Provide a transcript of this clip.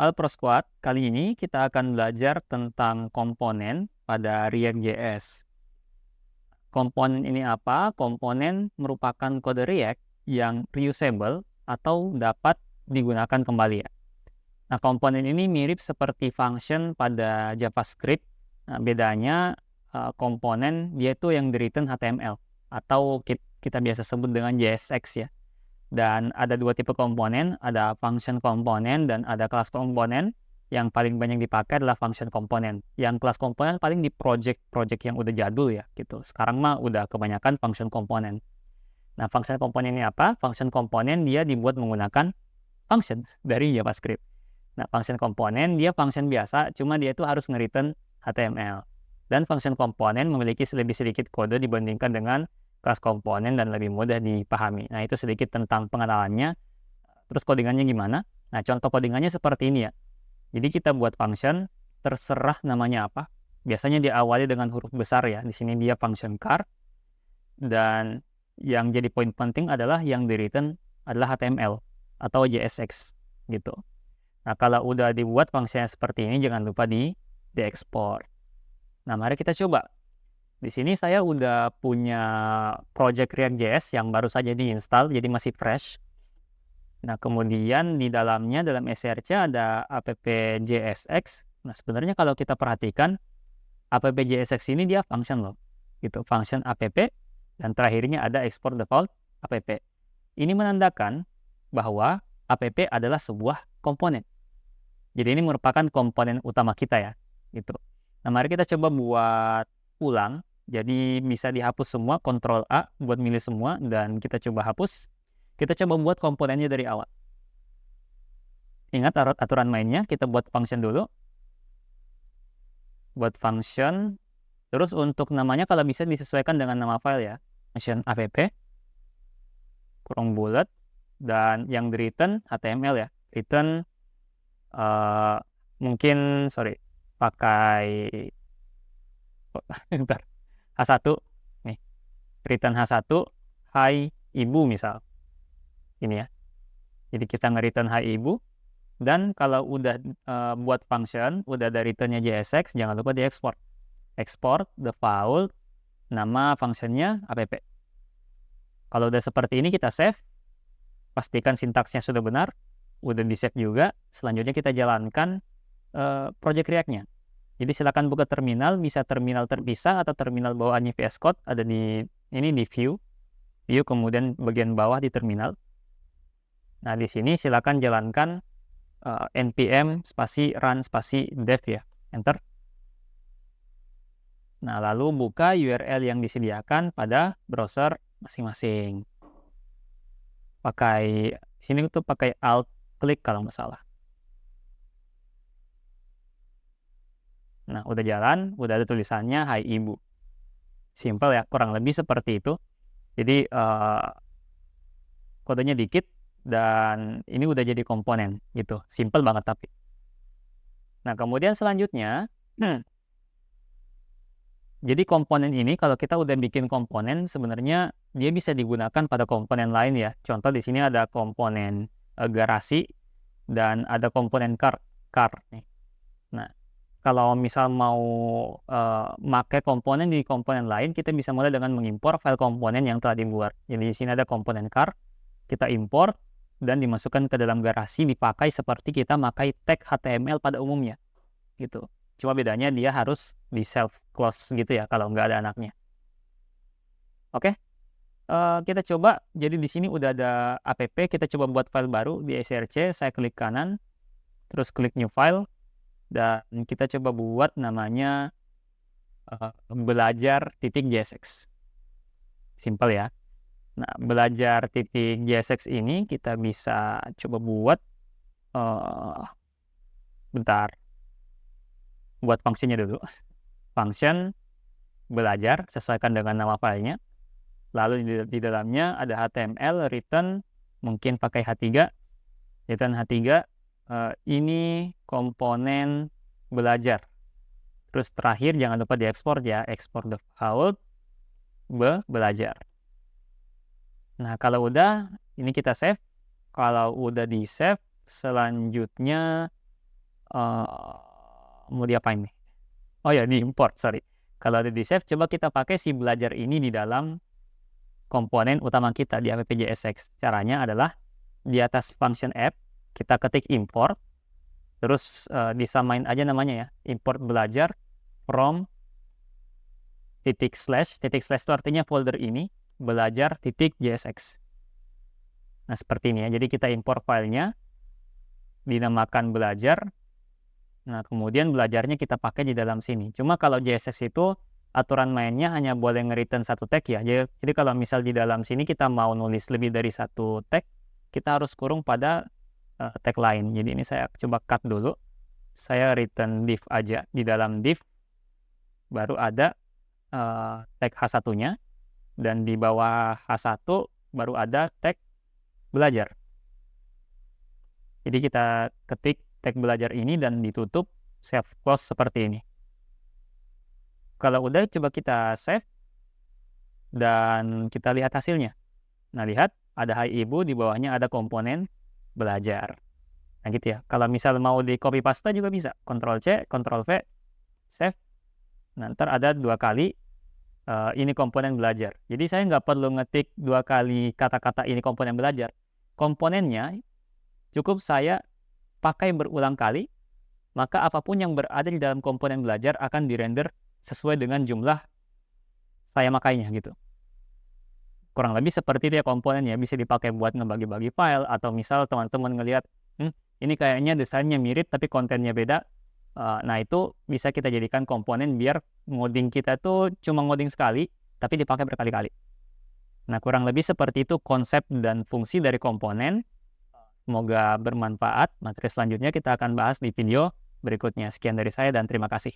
Halo Prosquad, kali ini kita akan belajar tentang komponen pada React.js. Komponen ini apa? Komponen merupakan kode React yang reusable atau dapat digunakan kembali ya. Nah, komponen ini mirip seperti function pada JavaScript. Nah, bedanya komponen dia itu yang di-return HTML atau kita biasa sebut dengan JSX ya. Dan ada dua tipe komponen, ada function komponen dan ada kelas komponen. Yang paling banyak dipakai adalah function komponen. Yang kelas komponen paling di project-project yang udah jadul ya gitu. Sekarang mah udah kebanyakan function komponen. Nah, function komponen ini apa? Function komponen dia dibuat menggunakan function dari JavaScript. Nah, function komponen dia function biasa, cuma dia itu harus nge-return HTML. Dan function komponen memiliki lebih sedikit kode dibandingkan dengan kelas komponen dan lebih mudah dipahami. Nah, itu sedikit tentang pengenalannya. Terus codingannya gimana? Nah, contoh codingannya seperti ini ya. Jadi kita buat function, terserah namanya apa. Biasanya diawali dengan huruf besar ya. Di sini dia function char. Dan yang jadi poin penting adalah yang di-return adalah HTML atau JSX gitu. Nah, kalau udah dibuat fungsinya seperti ini, jangan lupa diekspor. Nah, mari kita coba. Di sini saya udah punya project React.js yang baru saja diinstal, jadi masih fresh. Nah, kemudian di dalamnya, dalam src ada app.jsx. Nah, sebenarnya kalau kita perhatikan, app.jsx ini dia function loh. Gitu, function app, dan terakhirnya ada export default app. Ini menandakan bahwa app adalah sebuah komponen. Jadi ini merupakan komponen utama kita ya. Gitu. Nah, mari kita coba buat ulang. Jadi bisa dihapus semua, Ctrl A buat milih semua, dan kita coba hapus. Kita coba buat komponennya dari awal. Ingat aturan mainnya, kita buat function dulu. Buat function. Terus untuk namanya kalau bisa disesuaikan dengan nama file ya. Function app, kurung bulat, dan yang di return HTML ya. Return mungkin, pakai bentar, H1 nih, return H1 hai ibu misal ini ya. Jadi kita nge-return hai ibu, dan kalau udah buat function, udah ada returnnya JSX, jangan lupa diekspor. Export the file, nama functionnya app. Kalau udah seperti ini kita save, pastikan sintaksnya sudah benar, udah di save juga. Selanjutnya kita jalankan project React-nya. Jadi silakan buka terminal, bisa terminal terpisah atau terminal bawaannya VS Code, ada di ini di view, kemudian bagian bawah di terminal. Nah, di sini silakan jalankan npm spasi run spasi dev ya, enter. Nah, lalu buka URL yang disediakan pada browser masing-masing. Pakai sini tuh pakai alt klik kalau nggak salah. Nah, udah jalan, udah ada tulisannya hai ibu. Simple ya, kurang lebih seperti itu. Jadi kodenya dikit dan ini udah jadi komponen gitu. Simple banget tapi. Nah, kemudian selanjutnya jadi komponen ini kalau kita udah bikin komponen, sebenarnya dia bisa digunakan pada komponen lain ya. Contoh di sini ada komponen garasi dan ada komponen car nih. Nah, kalau misal mau pakai komponen di komponen lain, kita bisa mulai dengan mengimpor file komponen yang telah dibuat. Jadi di sini ada komponen car, kita import dan dimasukkan ke dalam garasi, dipakai seperti kita pakai tag HTML pada umumnya. Gitu. Cuma bedanya dia harus di self close gitu ya kalau nggak ada anaknya. Oke, kita coba. Jadi di sini udah ada app, kita coba buat file baru di src. Saya klik kanan, terus klik new file, dan kita coba buat namanya belajar.jsx. Simple ya. Nah, belajar.jsx ini kita bisa coba buat bentar. Buat fungsinya dulu. Function belajar sesuaikan dengan nama filenya. Lalu di dalamnya ada HTML, return, mungkin pakai H3. Return H3, ini komponen belajar. Terus terakhir jangan lupa diekspor ya, export the file belajar. Nah, kalau udah, ini kita save. Kalau udah di save, selanjutnya mau diapain nih? Oh ya, di import, sorry. Kalau ada di save, coba kita pakai si belajar ini di dalam komponen utama kita di app JSX. Caranya adalah di atas function app, kita ketik import, terus disamain aja namanya ya, import belajar from titik slash itu artinya folder ini, belajar titik JSX. Nah, seperti ini ya. Jadi kita import filenya, dinamakan belajar. Nah, kemudian belajarnya kita pakai di dalam sini. Cuma kalau JSX itu aturan mainnya hanya boleh nge-return satu tag ya. Jadi kalau misal di dalam sini kita mau nulis lebih dari satu tag, kita harus kurung pada tag lain. Jadi ini saya coba cut dulu. Saya return div aja. Di dalam div baru ada tag H1-nya. Dan di bawah H1 baru ada tag belajar. Jadi kita ketik tag belajar ini dan ditutup, save close seperti ini. Kalau udah, coba kita save dan kita lihat hasilnya. Nah, lihat ada Hai Ibu, di bawahnya ada komponen belajar. Nah, gitu ya. Kalau misal mau di copy paste juga bisa. Ctrl C, Ctrl V, save. Nah, ntar ada 2 kali ini komponen belajar. Jadi saya nggak perlu ngetik 2 kali kata-kata ini komponen belajar. Komponennya cukup saya pakai berulang kali, maka apapun yang berada di dalam komponen belajar akan dirender sesuai dengan jumlah saya makainya gitu. Kurang lebih seperti itu ya komponennya, bisa dipakai buat ngebagi-bagi file, atau misal teman-teman ngelihat, ini kayaknya desainnya mirip tapi kontennya beda. Nah, itu bisa kita jadikan komponen biar ngoding kita tuh cuma ngoding sekali, tapi dipakai berkali-kali. Nah, kurang lebih seperti itu konsep dan fungsi dari komponen. Semoga bermanfaat. Materi selanjutnya kita akan bahas di video berikutnya. Sekian dari saya dan terima kasih.